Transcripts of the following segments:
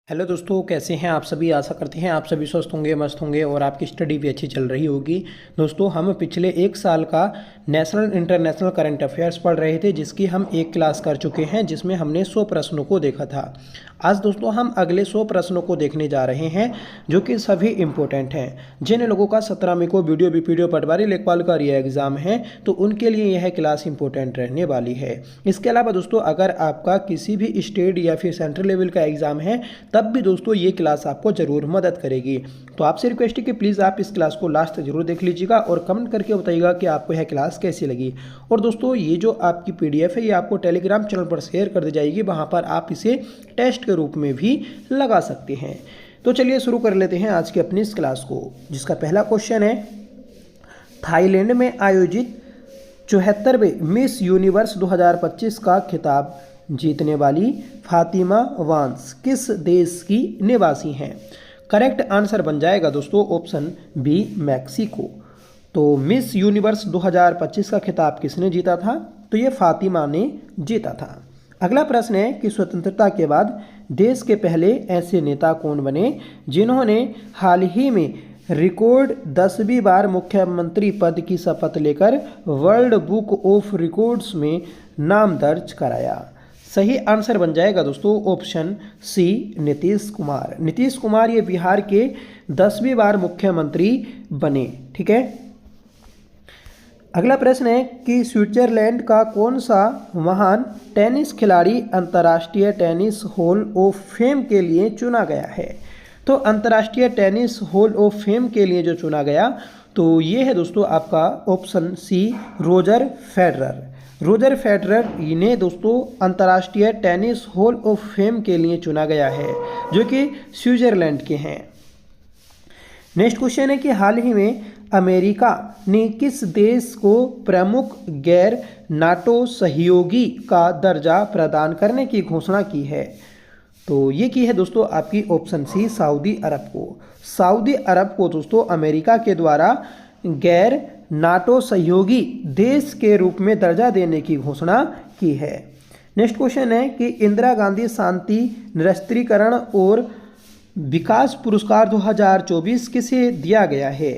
Hello दोस्तों, कैसे हैं आप सभी। आशा करते हैं आप सभी स्वस्थ होंगे, मस्त होंगे और आपकी स्टडी भी अच्छी चल रही होगी। दोस्तों, हम पिछले एक साल का नेशनल इंटरनेशनल करंट अफेयर्स पढ़ रहे थे, जिसकी हम एक क्लास कर चुके हैं, जिसमें हमने 100 प्रश्नों को देखा था। आज दोस्तों हम अगले 100 प्रश्नों को देखने जा रहे हैं, जो कि सभी इम्पोर्टेंट हैं। जिन लोगों का 17 मई को वीडियो बीपीडीओ पटवारी लेखपाल का री एग्ज़ाम है, तो उनके लिए यह क्लास इंपॉर्टेंट रहने वाली है। इसके अलावा दोस्तों, अगर आपका किसी भी स्टेट या फिर सेंट्रल लेवल का एग्ज़ाम है, तब भी दोस्तों ये क्लास आपको ज़रूर मदद करेगी। तो आपसे रिक्वेस्ट है कि प्लीज़ आप इस क्लास को लास्ट तक जरूर देख लीजिएगा और कमेंट करके बताइएगा कि आपको यह क्लास कैसी लगी। और दोस्तों, ये जो आपकी पीडीएफ है, ये आपको टेलीग्राम चैनल पर शेयर कर दी जाएगी। वहाँ पर आप इसे टेस्ट के रूप में भी लगा सकते हैं। तो चलिए शुरू कर लेते हैं आज की अपनी इस क्लास को, जिसका पहला क्वेश्चन है, थाईलैंड में आयोजित 74वें मिस यूनिवर्स 2025 का खिताब जीतने वाली फातिमा वांस किस देश की निवासी हैं। करेक्ट आंसर बन जाएगा दोस्तों ऑप्शन बी, मैक्सिको। तो मिस यूनिवर्स 2025 का खिताब किसने जीता था? तो ये फातिमा ने जीता था। अगला प्रश्न है कि स्वतंत्रता के बाद देश के पहले ऐसे नेता कौन बने जिन्होंने हाल ही में रिकॉर्ड 10वीं बार मुख्यमंत्री पद की शपथ लेकर वर्ल्ड बुक ऑफ रिकॉर्ड्स में नाम दर्ज कराया। सही आंसर बन जाएगा दोस्तों ऑप्शन सी, नीतीश कुमार। नीतीश कुमार ये बिहार के 10वीं बार मुख्यमंत्री बने। ठीक है। अगला प्रश्न है कि स्विट्जरलैंड का कौन सा महान टेनिस खिलाड़ी अंतर्राष्ट्रीय टेनिस हॉल ऑफ फेम के लिए चुना गया है। तो अंतर्राष्ट्रीय टेनिस हॉल ऑफ फेम के लिए जो चुना गया, तो ये है दोस्तों आपका option C, Roger Federer. Roger Federer इन्हें दोस्तों अंतर्राष्ट्रीय टेनिस हॉल ऑफ फेम के लिए चुना गया है, जो कि स्विट्जरलैंड के हैं। नेक्स्ट क्वेश्चन है कि हाल ही में अमेरिका ने किस देश को प्रमुख गैर नाटो सहयोगी का दर्जा प्रदान करने की घोषणा की है। तो ये की है दोस्तों आपकी ऑप्शन सी, सऊदी अरब को। सऊदी अरब को दोस्तों अमेरिका के द्वारा गैर नाटो सहयोगी देश के रूप में दर्जा देने की घोषणा की है। नेक्स्ट क्वेश्चन है कि इंदिरा गांधी शांति निरस्त्रीकरण और विकास पुरस्कार 2024 किसे दिया गया है।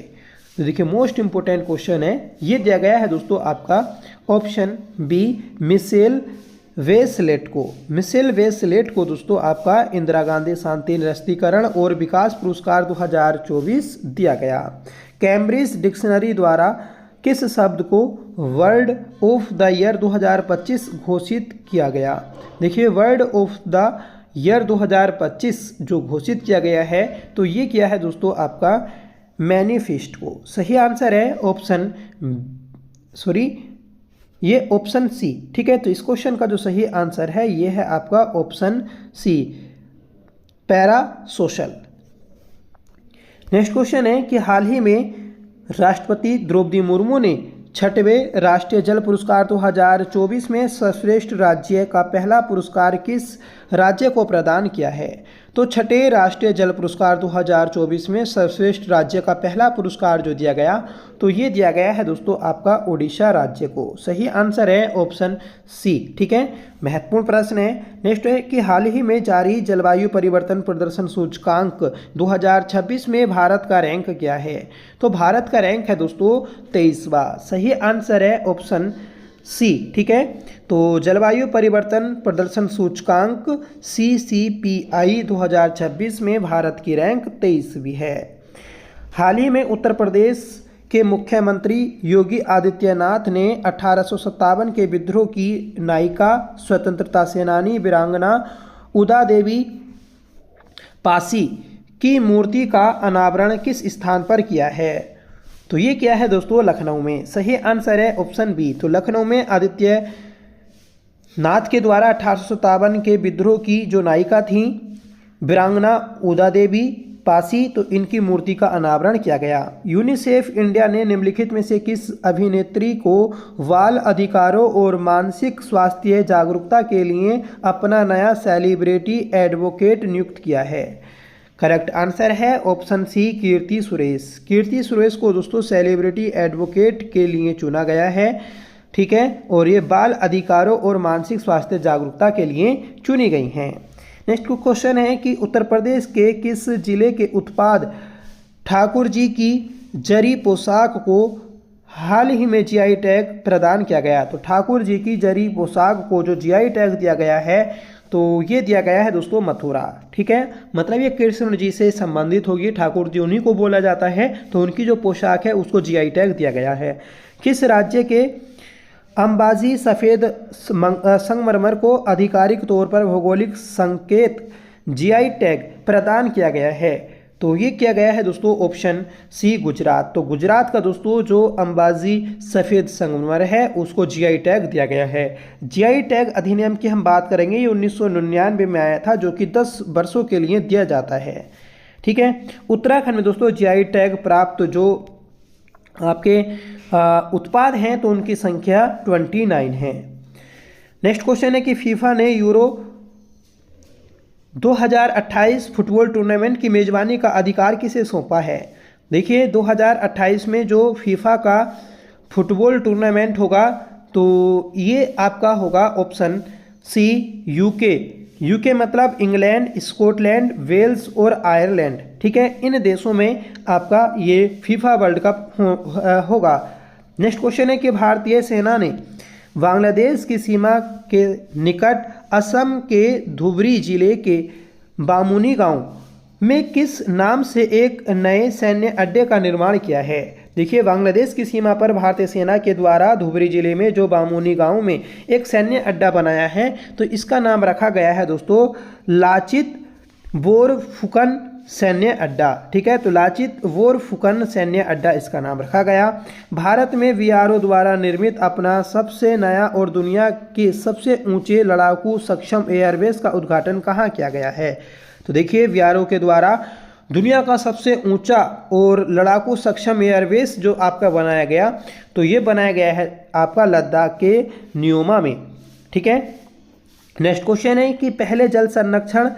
तो देखिए मोस्ट इंपोर्टेंट क्वेश्चन है, ये दिया गया है दोस्तों आपका ऑप्शन बी, मिशेल वेसलेट को। मिशेल वेसलेट को दोस्तों आपका इंदिरा गांधी शांति निरस्त्रीकरण और विकास पुरस्कार 2024 दिया गया। कैम्ब्रिज डिक्शनरी द्वारा किस शब्द को वर्ड ऑफ द ईयर 2025 घोषित किया गया। देखिए वर्ड ऑफ द ईयर 2025 जो घोषित किया गया है, तो ये किया है दोस्तों आपका मैनिफेस्ट को। सही आंसर है ऑप्शन ये ऑप्शन सी। ठीक है। तो इस क्वेश्चन का जो सही आंसर है, ये है आपका option C, para social. Next question है कि हाल ही में राष्ट्रपति द्रौपदी मुर्मू ने 6वें राष्ट्रीय जल पुरस्कार 2024 में सर्वश्रेष्ठ राज्य का पहला पुरस्कार किस राज्य को प्रदान किया है। तो 6वें राष्ट्रीय जल पुरस्कार 2024 में सर्वश्रेष्ठ राज्य का पहला पुरस्कार जो दिया गया, तो ये दिया गया है दोस्तों आपका ओडिशा राज्य को। सही आंसर है ऑप्शन सी। ठीक है। महत्वपूर्ण प्रश्न है। नेक्स्ट है कि हाल ही में जारी जलवायु परिवर्तन प्रदर्शन सूचकांक 2026 में भारत का रैंक क्या है। तो भारत का रैंक है दोस्तों 23वां। सही आंसर है ऑप्शन सी। ठीक है। तो जलवायु परिवर्तन प्रदर्शन सूचकांक CCPI 2026 में भारत की रैंक 23वीं है। हाल ही में उत्तर प्रदेश के मुख्यमंत्री योगी आदित्यनाथ ने 1857 के विद्रोह की नायिका स्वतंत्रता सेनानी वीरांगना उदा देवी पासी की मूर्ति का अनावरण किस स्थान पर किया है। तो ये क्या है दोस्तों, लखनऊ में। सही आंसर है ऑप्शन बी। तो लखनऊ में आदित्य नाथ के द्वारा 1857 के विद्रोह की जो नायिका थी वीरांगना उदा देवी पासी, तो इनकी मूर्ति का अनावरण किया गया। यूनिसेफ इंडिया ने निम्नलिखित में से किस अभिनेत्री को बाल अधिकारों और मानसिक स्वास्थ्य जागरूकता के लिए अपना नया सेलिब्रिटी एडवोकेट नियुक्त किया है। करेक्ट आंसर है ऑप्शन सी, कीर्ति सुरेश। कीर्ति सुरेश को दोस्तों सेलिब्रिटी एडवोकेट के लिए चुना गया है। ठीक है। और ये बाल अधिकारों और मानसिक स्वास्थ्य जागरूकता के लिए चुनी गई हैं। नेक्स्ट क्वेश्चन है कि उत्तर प्रदेश के किस जिले के उत्पाद ठाकुर जी की जरी पोशाक को हाल ही में जीआई टैग प्रदान किया गया। तो ठाकुर जी की जरी पोशाक को जो जीआई टैग दिया गया है तो ये दिया गया है दोस्तों मथुरा। ठीक है, मतलब ये कृष्ण जी से संबंधित होगी, ठाकुर जी उन्हीं को बोला जाता है, तो उनकी जो पोशाक है उसको जीआई टैग दिया गया है। किस राज्य के अंबाजी सफ़ेद संगमरमर को आधिकारिक तौर पर भौगोलिक संकेत जीआई टैग प्रदान किया गया है? तो ये किया गया है दोस्तों ऑप्शन सी गुजरात। तो गुजरात का दोस्तों जो अंबाजी सफ़ेद संगमरमर है उसको जीआई टैग दिया गया है। जीआई टैग अधिनियम की हम बात करेंगे, ये 1999 में आया था, जो कि 10 वर्षों के लिए दिया जाता है। ठीक है, उत्तराखंड में दोस्तों जीआई टैग प्राप्त जो आपके उत्पाद हैं तो उनकी संख्या 29 है। नेक्स्ट क्वेश्चन है कि फीफा ने यूरो 2028 फुटबॉल टूर्नामेंट की मेज़बानी का अधिकार किसे सौंपा है? देखिए 2028 में जो फीफा का फुटबॉल टूर्नामेंट होगा तो ये आपका होगा ऑप्शन सी यूके। यूके मतलब इंग्लैंड, स्कॉटलैंड, वेल्स और आयरलैंड। ठीक है, इन देशों में आपका ये फीफा वर्ल्ड कप होगा। नेक्स्ट क्वेश्चन है कि भारतीय सेना ने बांग्लादेश की सीमा के निकट असम के धुबरी जिले के बामुनी गांव में किस नाम से एक नए सैन्य अड्डे का निर्माण किया है? देखिए बांग्लादेश की सीमा पर भारतीय सेना के द्वारा धुबरी जिले में जो बामुनी गांव में एक सैन्य अड्डा बनाया है तो इसका नाम रखा गया है दोस्तों लाचित बोरफुकन सैन्य अड्डा। ठीक है, तो लाचित बोरफुकन सैन्य अड्डा इसका नाम रखा गया। भारत में वीआरओ द्वारा निर्मित अपना सबसे नया और दुनिया के सबसे ऊंचे लड़ाकू सक्षम एयरबेस का उद्घाटन कहाँ किया गया है? तो देखिए वीआरओ के द्वारा दुनिया का सबसे ऊंचा और लड़ाकू सक्षम एयरबेस जो आपका बनाया गया तो ये बनाया गया है आपका लद्दाख के न्योमा में। ठीक है, नेक्स्ट क्वेश्चन है कि पहले जल संरक्षण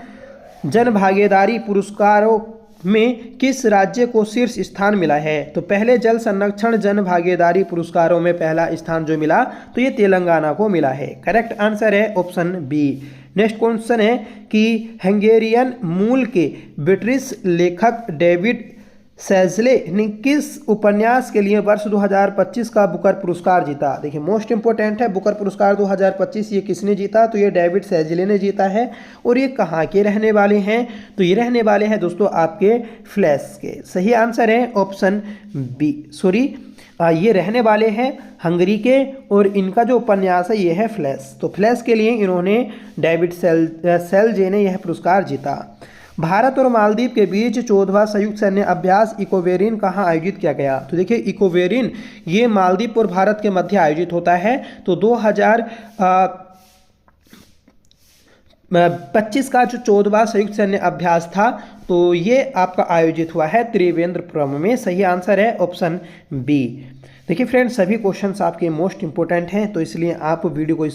जन भागीदारी पुरस्कारों में किस राज्य को शीर्ष स्थान मिला है? तो पहले जल संरक्षण जन भागीदारी पुरस्कारों में पहला स्थान जो मिला तो ये तेलंगाना को मिला है। करेक्ट आंसर है ऑप्शन बी। नेक्स्ट क्वेश्चन है कि हंगेरियन मूल के ब्रिटिश लेखक डेविड सेजले ने किस उपन्यास के लिए वर्ष 2025 का बुकर पुरस्कार जीता? देखिए मोस्ट इंपोर्टेंट है, बुकर पुरस्कार 2025 ये किसने जीता? तो ये डेविड सेजले ने जीता है। और ये कहाँ के रहने वाले हैं? तो ये रहने वाले हैं दोस्तों आपके फ्लैश के। सही आंसर है ऑप्शन बी, ये रहने वाले हैं हंगरी के और इनका जो उपन्यास है ये है फ्लैश। तो फ्लैश के लिए इन्होंने डेविड सेलजे ने यह पुरस्कार जीता। भारत और मालदीव के बीच 14वां संयुक्त सैन्य अभ्यास इकोवेरिन कहाँ आयोजित किया गया? तो देखिए इकोवेरिन ये मालदीव और भारत के मध्य आयोजित होता है। तो 2025 का जो 14वां संयुक्त सैन्य अभ्यास था तो ये आपका आयोजित हुआ है त्रिवेंद्रपुरम में। सही आंसर है ऑप्शन बी। देखिए फ्रेंड्स सभी क्वेश्चंस आपके मोस्ट इंपोर्टेंट हैं तो इसलिए आप वीडियो को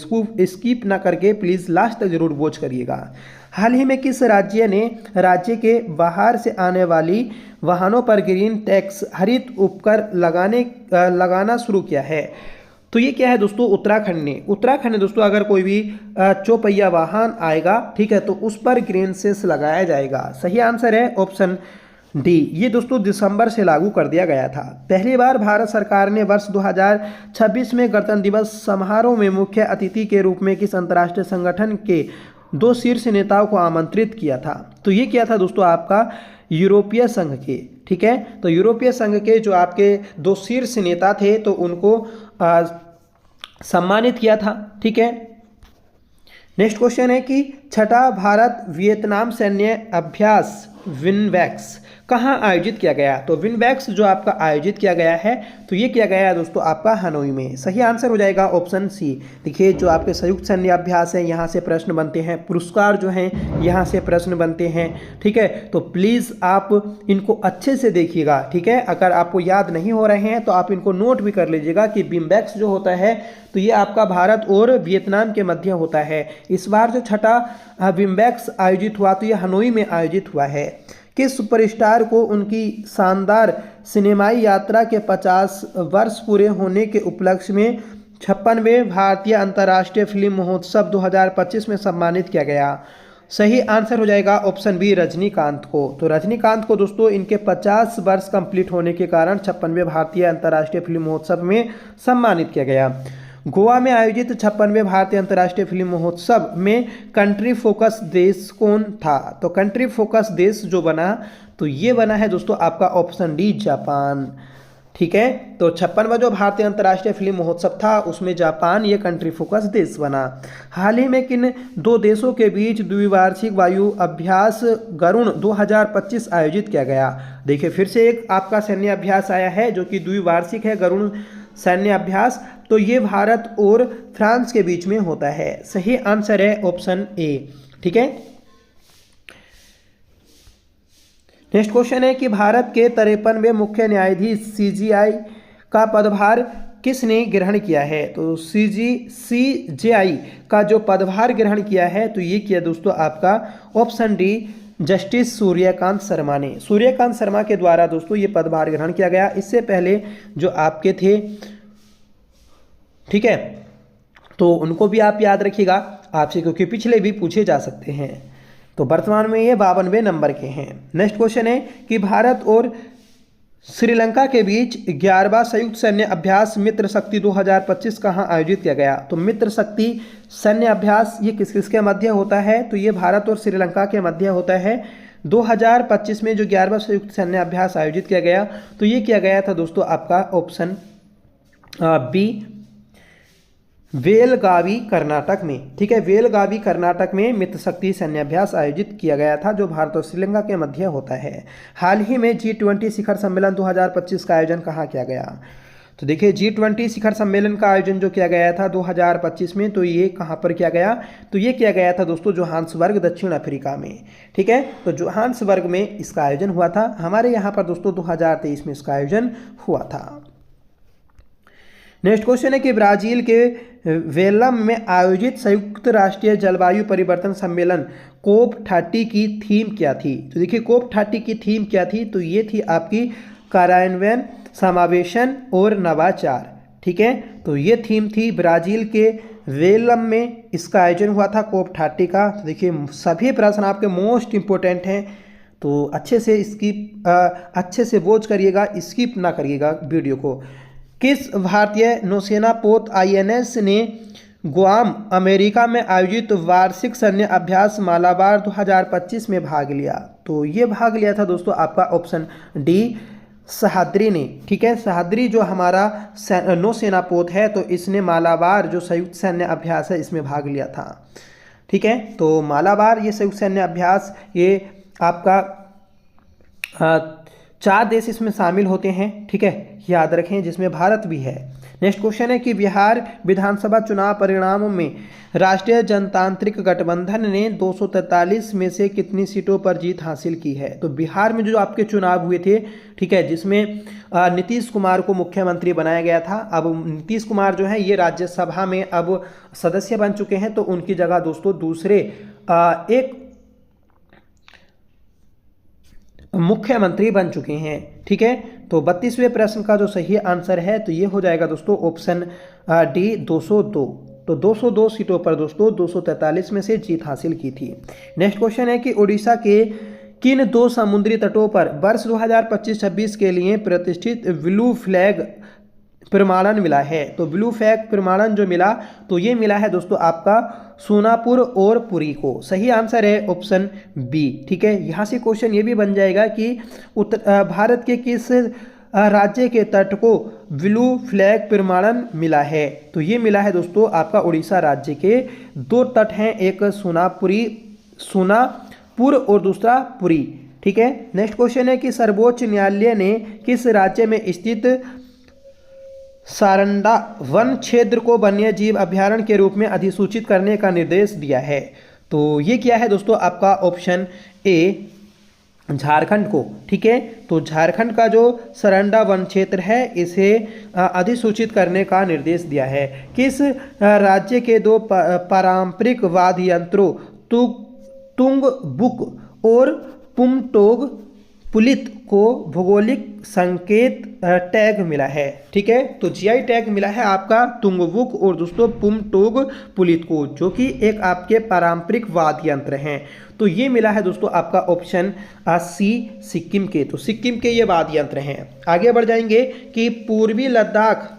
स्किप ना करके प्लीज़ लास्ट तक जरूर वॉच करिएगा। हाल ही में किस राज्य ने राज्य के बाहर से आने वाली वाहनों पर ग्रीन टैक्स हरित उपकर लगाना शुरू किया है? तो ये क्या है दोस्तों? उत्तराखंड ने दोस्तों अगर कोई भी चौपहिया वाहन आएगा ठीक है तो उस पर ग्रीन सेस लगाया जाएगा। सही आंसर है ऑप्शन डी। ये दोस्तों दिसंबर से लागू कर दिया गया था। पहली बार भारत सरकार ने वर्ष 2026 में गणतंत्र दिवस समारोह में मुख्य अतिथि के रूप में किस अंतर्राष्ट्रीय संगठन के 2 शीर्ष नेताओं को आमंत्रित किया था? तो ये किया था दोस्तों आपका यूरोपीय संघ के। ठीक है, तो यूरोपीय संघ के जो आपके 2 शीर्ष नेता थे तो उनको सम्मानित किया था। ठीक है, नेक्स्ट क्वेश्चन है कि छठा भारत वियतनाम सैन्य अभ्यास विनवैक्स कहाँ आयोजित किया गया? तो विनवैक्स जो आपका आयोजित किया गया है तो ये किया गया है दोस्तों आपका हनोई में। सही आंसर हो जाएगा ऑप्शन सी। देखिए जो आपके संयुक्त सैन्य अभ्यास है यहाँ से प्रश्न बनते हैं, पुरस्कार जो हैं यहाँ से प्रश्न बनते हैं। ठीक है, तो प्लीज़ आप इनको अच्छे से देखिएगा। ठीक है, अगर आपको याद नहीं हो रहे हैं तो आप इनको नोट भी कर लीजिएगा कि विनवैक्स जो होता है तो ये आपका भारत और वियतनाम के मध्य होता है। इस बार जो छठा विनवैक्स आयोजित हुआ तो ये हनोई में आयोजित हुआ है। किस सुपरस्टार को उनकी शानदार सिनेमाई यात्रा के 50 वर्ष पूरे होने के उपलक्ष्य में 56वें भारतीय अंतर्राष्ट्रीय फिल्म महोत्सव 2025 में सम्मानित किया गया? सही आंसर हो जाएगा ऑप्शन बी रजनीकांत को। तो रजनीकांत को दोस्तों इनके 50 वर्ष कंप्लीट होने के कारण 56वें भारतीय अंतर्राष्ट्रीय फिल्म महोत्सव में सम्मानित किया गया। गोवा में आयोजित 56वें भारतीय अंतर्राष्ट्रीय फिल्म महोत्सव में कंट्री फोकस देश कौन था? तो कंट्री फोकस देश जो बना तो ये बना है दोस्तों आपका ऑप्शन डी जापान। ठीक है, तो 56वां जो भारतीय अंतर्राष्ट्रीय फिल्म महोत्सव था उसमें जापान ये कंट्री फोकस देश बना। हाल ही में किन दो देशों के बीच द्विवार्षिक वायु अभ्यास गरुण 2025 आयोजित किया गया? देखिए फिर से एक आपका सैन्य अभ्यास आया है जो कि द्विवार्षिक है, गरुण सैन्य अभ्यास। तो ये भारत और फ्रांस के बीच में होता है। सही आंसर है ऑप्शन ए। ठीक है, नेक्स्ट क्वेश्चन है कि भारत के 53वें मुख्य न्यायाधीश सीजीआई का पदभार किसने ग्रहण किया है? तो सीजेआई का जो पदभार ग्रहण किया है तो ये किया दोस्तों आपका option D justice Suryakant Sharma ने। सूर्यकांत शर्मा के द्वारा दोस्तों ये पदभार ग्रहण किया गया। इससे पहले जो आपके थे, ठीक है, तो उनको भी आप याद रखिएगा आपसे, क्योंकि पिछले भी पूछे जा सकते हैं। तो वर्तमान में ये 52वें नंबर के हैं। नेक्स्ट क्वेश्चन है कि भारत और श्रीलंका के बीच 11वां संयुक्त सैन्य अभ्यास मित्र शक्ति 2025 कहाँ आयोजित किया गया? तो मित्र शक्ति सैन्य अभ्यास ये किस किस के मध्य होता है? तो ये भारत और श्रीलंका के मध्य होता है। 2025 में जो 11वां संयुक्त सैन्य अभ्यास आयोजित किया गया तो ये किया गया था दोस्तों आपका ऑप्शन बी बेलगावी कर्नाटक में। ठीक है, बेलगावी कर्नाटक में मित्र शक्ति सैन्य अभ्यास आयोजित किया गया था जो भारत और श्रीलंका के मध्य होता है। हाल ही में G20 शिखर सम्मेलन 2025 का आयोजन कहाँ किया गया? तो देखिए G20 शिखर सम्मेलन का आयोजन जो किया गया था 2025 में, तो ये कहाँ पर किया गया? तो ये किया गया था दोस्तों जोहान्सबर्ग दक्षिण अफ्रीका में। ठीक है, तो जोहान्सबर्ग में इसका आयोजन हुआ था। हमारे यहाँ पर दोस्तों 2023 में इसका आयोजन हुआ था। नेक्स्ट क्वेश्चन है कि ब्राजील के वेलम में आयोजित संयुक्त राष्ट्रीय जलवायु परिवर्तन सम्मेलन COP30 की थीम क्या थी? तो देखिए COP30 की थीम क्या थी? तो ये थी आपकी कार्यान्वयन, समावेशन और नवाचार। ठीक है, तो ये थीम थी ब्राजील के वेलम में इसका आयोजन हुआ था COP30 का। तो देखिए सभी प्रश्न आपके मोस्ट इंपोर्टेंट हैं, तो अच्छे से वॉच करिएगा, स्किप ना करिएगा वीडियो को। किस भारतीय नौसेना पोत INS ने गुआम अमेरिका में आयोजित वार्षिक सैन्य अभ्यास मालाबार 2025 में भाग लिया? तो ये भाग लिया था दोस्तों आपका ऑप्शन डी सह्याद्री ने। ठीक है, सह्याद्री जो हमारा नौसेना पोत है तो इसने मालाबार जो संयुक्त सैन्य अभ्यास है इसमें भाग लिया था। ठीक है, तो मालाबार ये संयुक्त सैन्य अभ्यास ये आपका 4 देश इसमें शामिल होते हैं। ठीक है, याद रखें, जिसमें भारत भी है। नेक्स्ट क्वेश्चन है कि बिहार विधानसभा चुनाव परिणामों में राष्ट्रीय जनतांत्रिक गठबंधन ने 243 में से कितनी सीटों पर जीत हासिल की है? तो बिहार में जो आपके चुनाव हुए थे, ठीक है, जिसमें नीतीश कुमार को मुख्यमंत्री बनाया गया था। अब नीतीश कुमार जो है ये राज्यसभा में अब सदस्य बन चुके हैं, तो उनकी जगह दोस्तों दूसरे एक मुख्यमंत्री बन चुके हैं। ठीक है, तो 32वें प्रश्न का जो सही आंसर है तो ये हो जाएगा दोस्तों ऑप्शन डी 202। तो 202 सीटों पर दोस्तों 243 में से जीत हासिल की थी। नेक्स्ट क्वेश्चन है कि उड़ीसा के किन 2 समुद्री तटों पर वर्ष 2025-26 के लिए प्रतिष्ठित ब्लू फ्लैग प्रमाणन मिला है? तो ब्लू फ्लैग प्रमाणन जो मिला तो ये मिला है दोस्तों आपका सोनापुर और पुरी को। सही आंसर है ऑप्शन बी। ठीक है, यहाँ से क्वेश्चन ये भी बन जाएगा कि भारत के किस राज्य के तट को ब्लू फ्लैग प्रमाणन मिला है? तो ये मिला है दोस्तों आपका उड़ीसा राज्य के 2 तट हैं, एक सोनापुर और दूसरा पुरी। ठीक है, नेक्स्ट क्वेश्चन है कि सर्वोच्च न्यायालय ने किस राज्य में स्थित सारंडा वन क्षेत्र को वन्य जीव अभ्यारण्य के रूप में अधिसूचित करने का निर्देश दिया है? तो ये किया है दोस्तों आपका ऑप्शन ए झारखंड को। ठीक है, तो झारखंड का जो सरंडा वन क्षेत्र है इसे अधिसूचित करने का निर्देश दिया है। किस राज्य के 2 पारंपरिक वाद्य यंत्रों तुंगबुक और पुलित को भौगोलिक संकेत टैग मिला है। ठीक है, तो जीआई टैग मिला है आपका तुंगवुक और दोस्तों पुमटोग पुलित को, जो कि एक आपके पारंपरिक वाद्य यंत्र हैं। तो ये मिला है दोस्तों आपका ऑप्शन सी सिक्किम के। तो सिक्किम के ये वाद्य यंत्र हैं। आगे बढ़ जाएंगे कि पूर्वी लद्दाख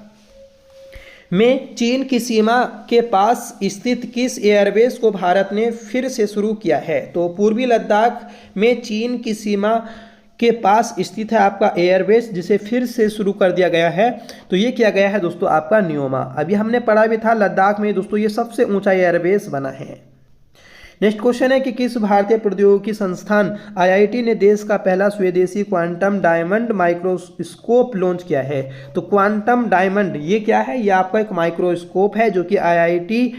में चीन की सीमा के पास स्थित किस एयरबेस को भारत ने फिर से शुरू किया है। तो पूर्वी लद्दाख में चीन की सीमा के पास स्थित है आपका एयरबेस, जिसे फिर से शुरू कर दिया गया है। तो ये किया गया है दोस्तों आपका न्योमा। अभी हमने पढ़ा भी था लद्दाख में दोस्तों ये सबसे ऊंचा एयरबेस बना है। नेक्स्ट क्वेश्चन है कि किस भारतीय प्रौद्योगिकी संस्थान आईआईटी ने देश का पहला स्वदेशी क्वांटम डायमंड माइक्रोस्कोप लॉन्च किया है। तो क्वांटम डायमंड ये क्या है, ये आपका एक माइक्रोस्कोप है जो कि आईआईटी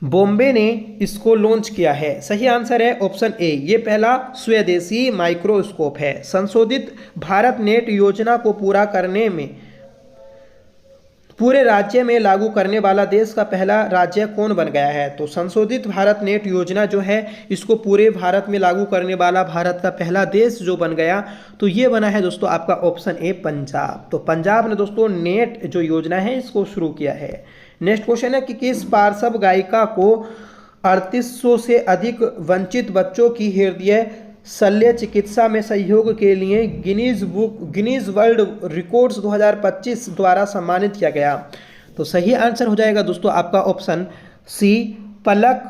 बॉम्बे ने इसको लॉन्च किया है। सही आंसर है ऑप्शन ए, ये पहला स्वदेशी माइक्रोस्कोप है। संशोधित भारत नेट योजना को पूरा करने में पूरे राज्य में लागू करने वाला देश का पहला राज्य कौन बन गया है। तो संशोधित भारत नेट योजना जो है इसको पूरे भारत में लागू करने वाला भारत का पहला देश जो बन गया, तो ये बना है दोस्तों आपका ऑप्शन ए पंजाब। तो पंजाब ने दोस्तों नेट जो योजना है इसको शुरू किया है। नेक्स्ट क्वेश्चन है कि किस पार्श्व गायिका को 3800 से अधिक वंचित बच्चों की हृदय शल्य चिकित्सा में सहयोग के लिए गिनीज वर्ल्ड रिकॉर्ड्स 2025 द्वारा सम्मानित किया गया। तो सही आंसर हो जाएगा दोस्तों आपका ऑप्शन सी पलक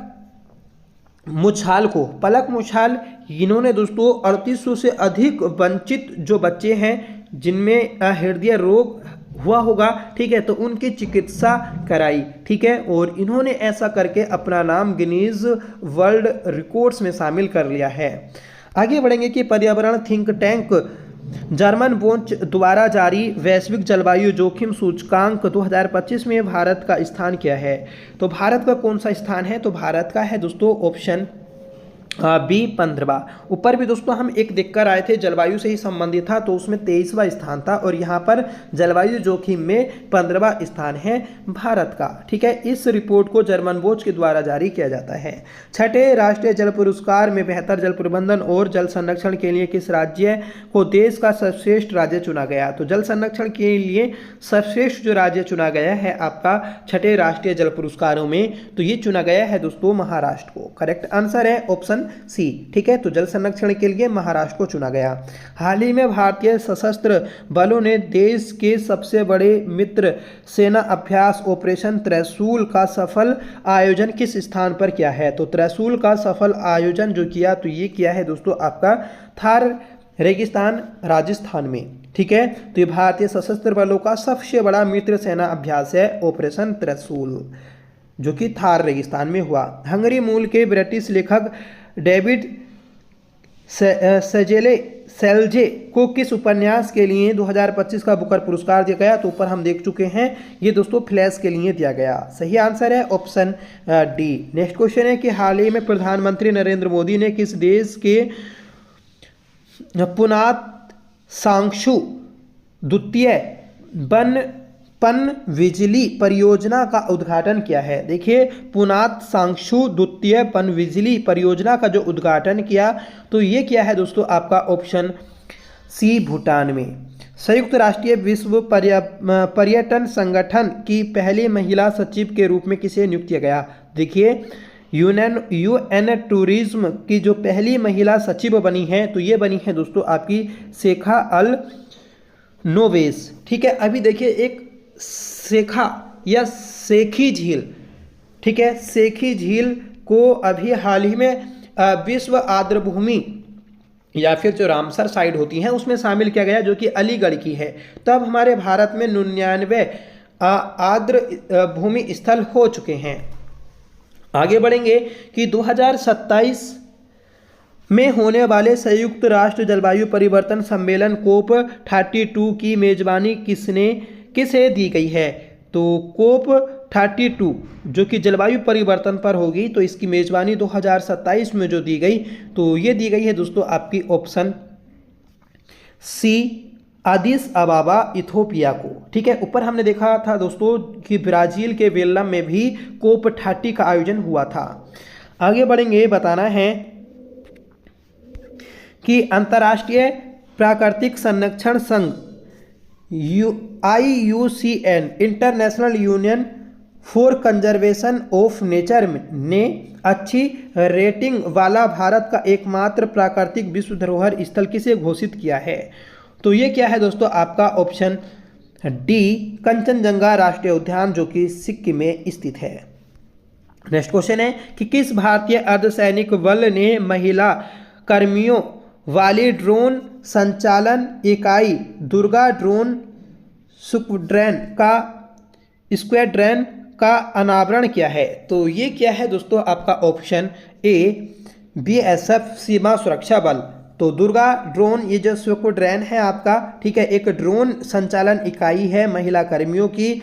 मुछाल को। पलक मुछाल इन्होंने दोस्तों 3800 से अधिक वंचित जो बच्चे हैं जिनमें हृदय रोग हुआ होगा, ठीक है, तो उनकी चिकित्सा कराई। ठीक है, और इन्होंने ऐसा करके अपना नाम गिनीज वर्ल्ड रिकॉर्ड्स में शामिल कर लिया है। आगे बढ़ेंगे कि पर्यावरण थिंक टैंक जर्मन बोंच द्वारा जारी वैश्विक जलवायु जोखिम सूचकांक 2025 में भारत का स्थान क्या है। तो भारत का कौन सा स्थान है, तो भारत का है दोस्तों ऑप्शन बी 15वां। ऊपर भी दोस्तों हम एक देखकर आए थे, जलवायु से ही संबंधित था, तो उसमें 23वां स्थान था और यहाँ पर जलवायु जोखिम में 15वां स्थान है भारत का। ठीक है, इस रिपोर्ट को जर्मन बोच के द्वारा जारी किया जाता है। छठे राष्ट्रीय जल पुरस्कार में बेहतर जल प्रबंधन और जल संरक्षण के लिए किस राज्य को देश का सर्वश्रेष्ठ राज्य चुना गया। तो जल संरक्षण के लिए सर्वश्रेष्ठ जो राज्य चुना गया है आपका छठे राष्ट्रीय जल पुरस्कारों में, तो ये चुना गया है दोस्तों महाराष्ट्र को। करेक्ट आंसर है ऑप्शन सी। ठीक है, तो जल संरक्षण के लिए महाराष्ट्र को चुना गया। हाल ही में भारतीय सशस्त्र बलों ने देश के सबसे बड़े मित्र सेना अभ्यास ऑपरेशन त्रिशूल का सफल आयोजन किस स्थान पर किया है। तो त्रिशूल का सफल आयोजन जो किया, तो ये किया है दोस्तों आपका थार रेगिस्तान राजस्थान में। ठीक है, तो ये भारतीय सशस्त्र बलों का सबसे बड़ा मित्र सेना अभ्यास है ऑपरेशन त्रिशूल, जो कि थार रेगिस्तान में हुआ। हंगरी मूल के ब्रिटिश लेखक डेविड सेल्जे को किस उपन्यास के लिए 2025 का बुकर पुरस्कार दिया गया। तो ऊपर हम देख चुके हैं, ये दोस्तों फ्लैश के लिए दिया गया। सही आंसर है ऑप्शन डी। नेक्स्ट क्वेश्चन है कि हाल ही में प्रधानमंत्री नरेंद्र मोदी ने किस देश के पुनात सांक्षु द्वितीय पनबिजली परियोजना का उद्घाटन किया है। देखिए, पुनात सांक्षु द्वितीय पनबिजली परियोजना का जो उद्घाटन किया, तो ये किया है दोस्तों आपका ऑप्शन सी भूटान में। संयुक्त राष्ट्रीय विश्व पर्यटन संगठन की पहली महिला सचिव के रूप में किसे नियुक्त किया गया। देखिए, यूएन टूरिज्म की जो पहली महिला सचिव बनी है, तो ये बनी है दोस्तों आपकी शेखा अल नोवेस। ठीक है, अभी देखिए एक शेखा या शेखी झील, ठीक है, शेखी झील को अभी हाल ही में विश्व आर्द्रभूमि या फिर जो रामसर साइड होती हैं उसमें शामिल किया गया, जो कि अलीगढ़ की है। तब हमारे भारत में 99 आर्द्र भूमि स्थल हो चुके हैं। आगे बढ़ेंगे कि 2027 में होने वाले संयुक्त राष्ट्र जलवायु परिवर्तन सम्मेलन कोप 32 की मेजबानी किसे दी गई है। तो कोप 32 जो कि जलवायु परिवर्तन पर होगी, तो इसकी मेजबानी 2027 में जो दी गई, तो ये दी गई है दोस्तों आपकी ऑप्शन सी आदिस अबाबा इथोपिया को। ठीक है, ऊपर हमने देखा था दोस्तों कि ब्राजील के बेल्लम में भी कोप 30 का आयोजन हुआ था। आगे बढ़ेंगे, बताना है कि अंतर्राष्ट्रीय प्राकृतिक संरक्षण संघ IUCN international union for conservation of nature ने अच्छी रेटिंग वाला भारत का एकमात्र प्राकृतिक विश्व धरोहर स्थल किसे घोषित किया है? तो ये क्या है दोस्तों, आपका ऑप्शन डी कंचनजंगा राष्ट्रीय उद्यान, जो कि सिक्किम में स्थित है। नेक्स्ट क्वेश्चन है कि किस भारतीय अर्धसैनिक बल ने महिला कर्मियों वाली ड्रोन संचालन इकाई दुर्गा ड्रोन स्क्वाड्रन का अनावरण किया है? तो ये क्या है दोस्तों, आपका ऑप्शन ए BSF सीमा सुरक्षा बल। तो दुर्गा ड्रोन, ये जो स्क्वाड्रन है आपका, ठीक है, एक ड्रोन संचालन इकाई है महिला कर्मियों की,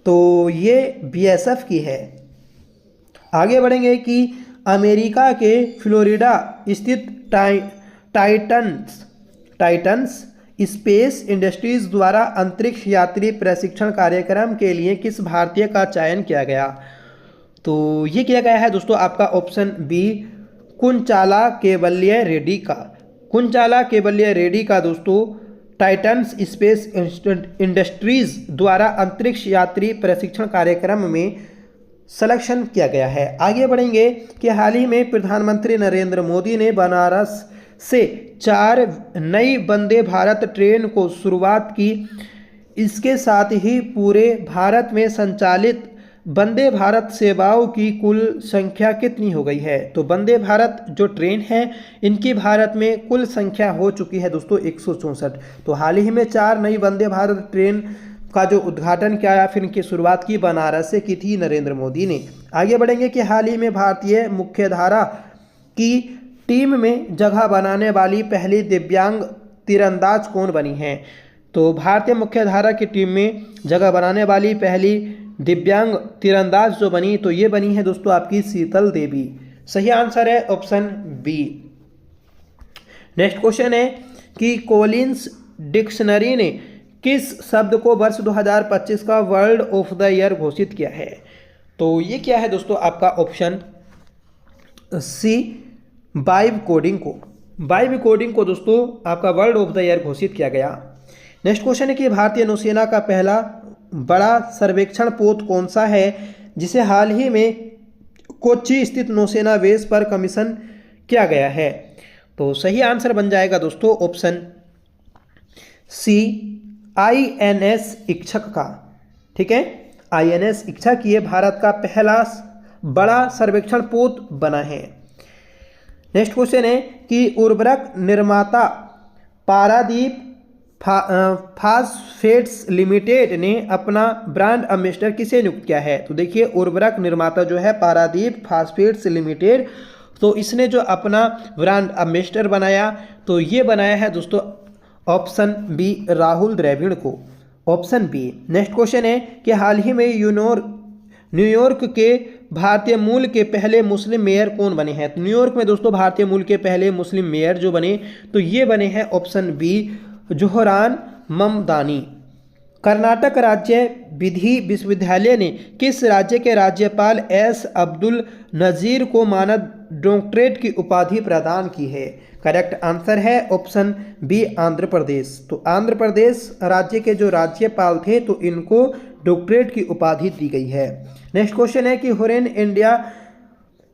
तो ये BSF की है। आगे बढ़ेंगे कि अमेरिका के फ्लोरिडा स्थित टाइटन्स स्पेस इंडस्ट्रीज द्वारा अंतरिक्ष यात्री प्रशिक्षण कार्यक्रम के लिए किस भारतीय का चयन किया गया? तो ये किया गया है दोस्तों आपका ऑप्शन बी कुंचाला केवल्य रेड्डी का। कुंचाला केवल्य रेड्डी का दोस्तों टाइटन्स स्पेस इंडस्ट्रीज द्वारा अंतरिक्ष यात्री प्रशिक्षण कार्यक्रम में सिलेक्शन किया गया है। आगे बढ़ेंगे कि हाल ही में प्रधानमंत्री नरेंद्र मोदी ने बनारस से 4 नई वंदे भारत ट्रेन को शुरुआत की। इसके साथ ही पूरे भारत में संचालित वंदे भारत सेवाओं की कुल संख्या कितनी हो गई है? तो वंदे भारत जो ट्रेन है इनकी भारत में कुल संख्या हो चुकी है दोस्तों 164। तो हाल ही में 4 नई वंदे भारत ट्रेन का जो उद्घाटन किया या फिर इनकी शुरुआत की बनारस से की थी नरेंद्र मोदी ने। आगे बढ़ेंगे कि हाल ही में भारतीय मुख्यधारा की टीम में जगह बनाने वाली पहली दिव्यांग तीरंदाज कौन बनी है? तो भारतीय मुख्यधारा की टीम में जगह बनाने वाली पहली दिव्यांग तीरंदाज जो बनी, तो ये बनी है दोस्तों आपकी शीतल देवी। सही आंसर है ऑप्शन बी। नेक्स्ट क्वेश्चन है कि कॉलिंस डिक्शनरी ने किस शब्द को वर्ष 2025 का वर्ल्ड ऑफ द ईयर घोषित किया है? तो ये क्या है दोस्तों, आपका ऑप्शन सी वाइब कोडिंग को। वाइब कोडिंग को दोस्तों आपका वर्ल्ड ऑफ द ईयर घोषित किया गया। नेक्स्ट क्वेश्चन है कि भारतीय नौसेना का पहला बड़ा सर्वेक्षण पोत कौन सा है जिसे हाल ही में कोच्चि स्थित नौसेना बेस पर कमीशन किया गया है? तो सही आंसर बन जाएगा दोस्तों ऑप्शन सी INS इच्छक का। ठीक है, INS इच्छक ये भारत का पहला बड़ा सर्वेक्षण पोत बना है। नेक्स्ट क्वेश्चन है कि उर्वरक निर्माता पारादीप फास्फेट्स लिमिटेड ने अपना ब्रांड एम्बेसडर किसे नियुक्त किया है? तो देखिए उर्वरक निर्माता जो है पारादीप फास्फेट्स लिमिटेड, तो इसने जो अपना ब्रांड एम्बेसडर बनाया, तो ये बनाया है दोस्तों ऑप्शन बी राहुल द्रविड़ को। Option B. नेक्स्ट क्वेश्चन है कि हाल ही में न्यूयॉर्क के भारतीय मूल के पहले मुस्लिम मेयर कौन बने हैं? तो न्यूयॉर्क में दोस्तों भारतीय मूल के पहले मुस्लिम मेयर जो बने, तो ये बने हैं ऑप्शन बी जोहरान ममदानी। कर्नाटक राज्य विधि विश्वविद्यालय ने किस राज्य के राज्यपाल एस अब्दुल नज़ीर को मानद डॉक्टरेट की उपाधि प्रदान की है? करेक्ट आंसर है ऑप्शन बी आंध्र प्रदेश। तो आंध्र प्रदेश राज्य के जो राज्यपाल थे तो इनको डॉक्टरेट की उपाधि दी गई है। नेक्स्ट क्वेश्चन है कि होरेन इंडिया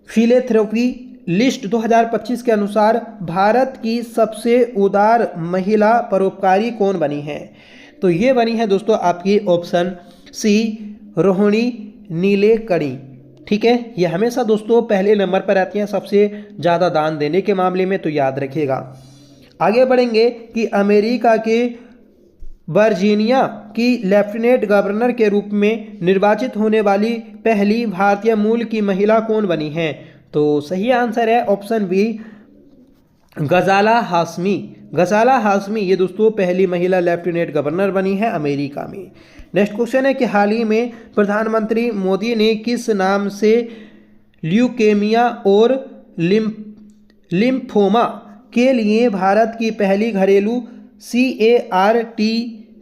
फिलेंथ्रोपी लिस्ट 2025 के अनुसार भारत की सबसे उदार महिला परोपकारी कौन बनी है? तो ये बनी है दोस्तों आपकी ऑप्शन सी रोहिणी नीलेकणी। ठीक है, ये हमेशा दोस्तों पहले नंबर पर आती हैं सबसे ज़्यादा दान देने के मामले में, तो याद रखिएगा। आगे बढ़ेंगे कि अमेरिका के वर्जीनिया की लेफ्टिनेंट गवर्नर के रूप में निर्वाचित होने वाली पहली भारतीय मूल की महिला कौन बनी है? तो सही आंसर है ऑप्शन बी गजाला हाशमी। गजाला हाशमी ये दोस्तों पहली महिला लेफ्टिनेंट गवर्नर बनी है अमेरिका में। नेक्स्ट क्वेश्चन है कि हाल ही में प्रधानमंत्री मोदी ने किस नाम से ल्यूकेमिया और लिम्फोमा के लिए भारत की पहली घरेलू CAR-T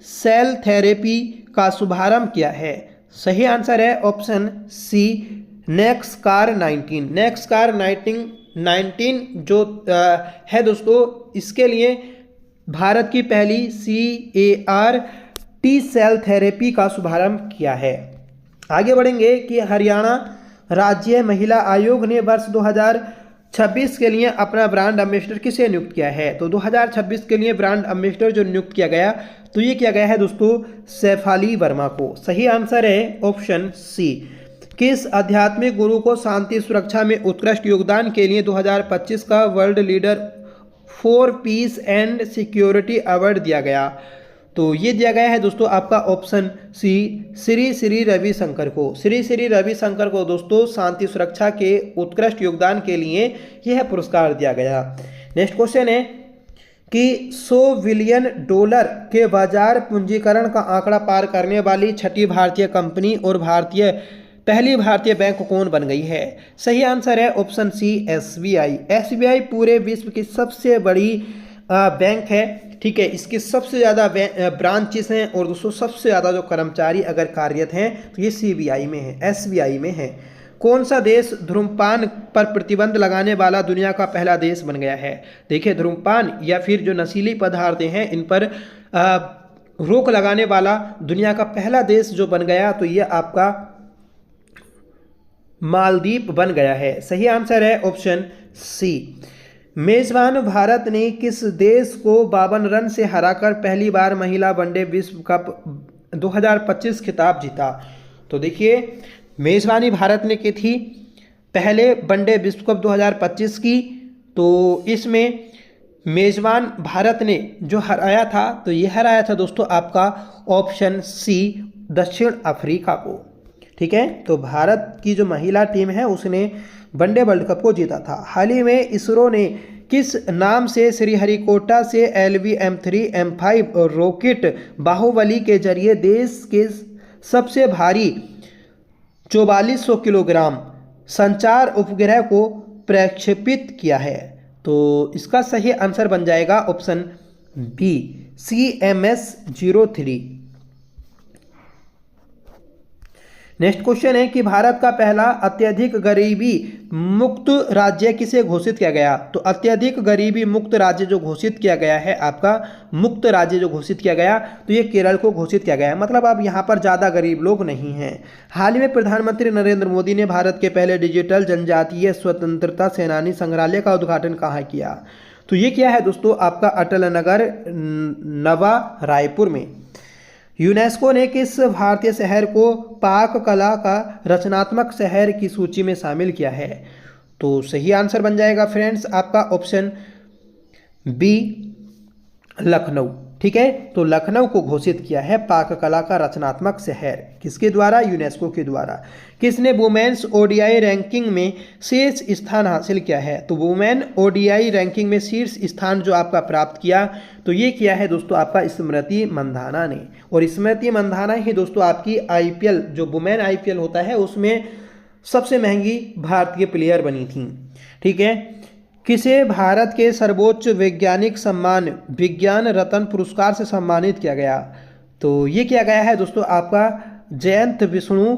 सेल थेरेपी का शुभारंभ किया है? सही आंसर है ऑप्शन सी नेक्सकार 19। नेक्सकार 19 जो है दोस्तों, इसके लिए भारत की पहली CAR-T सेल थेरेपी का शुभारंभ किया है। आगे बढ़ेंगे कि हरियाणा राज्य महिला आयोग ने वर्ष 2026 के लिए अपना ब्रांड एम्बेसडर किसे नियुक्त किया है। तो 2026 के लिए ब्रांड एम्बेसडर जो नियुक्त किया गया, तो ये किया गया है दोस्तों सैफाली वर्मा को। सही आंसर है ऑप्शन सी। किस आध्यात्मिक गुरु को शांति सुरक्षा में उत्कृष्ट योगदान के लिए 2025 का world leader for piece and security award दिया गया। तो ये दिया गया है दोस्तों आपका ऑप्शन सी, श्री श्री रविशंकर को। श्री श्री रविशंकर को दोस्तों शांति सुरक्षा के उत्कृष्ट योगदान के लिए यह पुरस्कार दिया गया। नेक्स्ट क्वेश्चन है कि $100 बिलियन के बाजार पूंजीकरण का आंकड़ा पार करने वाली छठी भारतीय कंपनी और पहली भारतीय बैंक कौन बन गई है। सही आंसर है ऑप्शन सी, SBI। SBI पूरे विश्व की सबसे बड़ी बैंक है, ठीक है। इसके सबसे ज़्यादा ब्रांचेस हैं और दोस्तों सबसे ज़्यादा जो कर्मचारी अगर कार्यरत हैं तो ये CBI में है, SBI में है। कौन सा देश धूम्रपान पर प्रतिबंध लगाने वाला दुनिया का पहला देश बन गया है। देखिए धूम्रपान या फिर जो नशीली पदार्थ हैं इन पर रोक लगाने वाला दुनिया का पहला देश जो बन गया, तो ये आपका मालदीव बन गया है। सही आंसर है ऑप्शन सी। मेजबान भारत ने किस देश को 52 रन से हराकर पहली बार महिला वनडे विश्व कप 2025 खिताब जीता। तो देखिए मेजबानी भारत ने की थी पहले वनडे विश्व कप 2025 की, तो इसमें मेजबान भारत ने जो हराया था, तो ये हराया था दोस्तों आपका ऑप्शन सी, दक्षिण अफ्रीका को, ठीक है। तो भारत की जो महिला टीम है उसने वनडे वर्ल्ड कप को जीता था। हाल ही में इसरो ने किस नाम से श्रीहरिकोटा से LV-M3 M5 रॉकेट बाहुबली के जरिए देश के सबसे भारी 4400 किलोग्राम संचार उपग्रह को प्रक्षेपित किया है। तो इसका सही आंसर बन जाएगा option B, CMS-03। Next question है कि भारत का पहला अत्यधिक गरीबी मुक्त राज्य किसे घोषित किया गया। तो अत्यधिक गरीबी मुक्त राज्य जो घोषित किया गया है, आपका मुक्त राज्य जो घोषित किया गया, तो ये केरल को घोषित किया गया है। मतलब अब यहाँ पर ज़्यादा गरीब लोग नहीं हैं। हाल ही में प्रधानमंत्री नरेंद्र मोदी ने भारत के पहले डिजिटल जनजातीय स्वतंत्रता सेनानी संग्रहालय का उद्घाटन कहाँ किया। तो ये किया है दोस्तों आपका अटल नगर नवा रायपुर में। यूनेस्को ने किस भारतीय शहर को पाक कला का रचनात्मक शहर की सूची में शामिल किया है। तो सही आंसर बन जाएगा फ्रेंड्स आपका ऑप्शन बी, लखनऊ, ठीक है। तो लखनऊ को घोषित किया है पाक कला का रचनात्मक शहर, किसके द्वारा, यूनेस्को के द्वारा। किसने वुमेन्स ODI रैंकिंग में शीर्ष स्थान हासिल किया है। तो वुमेन ODI रैंकिंग में शीर्ष स्थान जो आपका प्राप्त किया, तो ये किया है दोस्तों आपका स्मृति मंधाना ने। और स्मृति मंधाना ही दोस्तों आपकी IPL जो वुमेन IPL होता है उसमें सबसे महंगी भारतीय प्लेयर बनी थी, ठीक है। किसे भारत के सर्वोच्च वैज्ञानिक सम्मान विज्ञान रत्न पुरस्कार से सम्मानित किया गया। तो ये किया गया है दोस्तों आपका जयंत विष्णु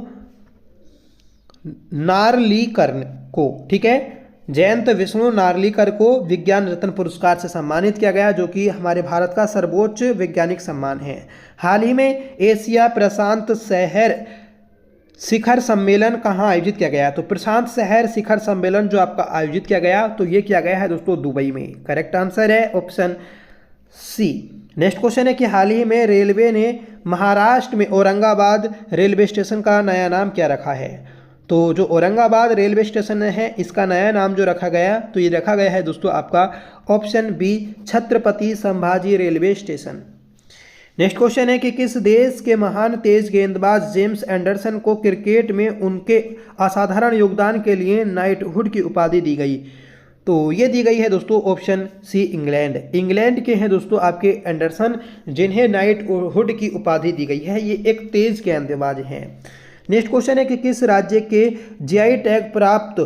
नार्लिकर को, ठीक है। जयंत विष्णु नार्लिकर को विज्ञान रत्न पुरस्कार से सम्मानित किया गया, जो कि हमारे भारत का सर्वोच्च वैज्ञानिक सम्मान है। हाल ही में एशिया प्रशांत शहर शिखर सम्मेलन कहाँ आयोजित किया गया। तो प्रशांत शहर शिखर सम्मेलन जो आपका आयोजित किया गया, तो ये किया गया है दोस्तों दुबई में। करेक्ट आंसर है ऑप्शन सी। नेक्स्ट क्वेश्चन है कि हाल ही में रेलवे ने महाराष्ट्र में औरंगाबाद रेलवे स्टेशन का नया नाम क्या रखा है। तो जो औरंगाबाद रेलवे स्टेशन है इसका नया नाम जो रखा गया, तो ये रखा गया है दोस्तों आपका option B, Chhatrapati Sambhaji railway station. Next question है कि किस देश के महान तेज गेंदबाज जेम्स एंडरसन को क्रिकेट में उनके असाधारण योगदान के लिए नाइटहुड की उपाधि दी गई। तो ये दी गई है दोस्तों ऑप्शन सी, इंग्लैंड। इंग्लैंड के हैं दोस्तों आपके एंडरसन, जिन्हें नाइटहुड की उपाधि दी गई है। ये एक तेज गेंदबाज हैं। नेक्स्ट क्वेश्चन है कि किस राज्य के GI टैग प्राप्त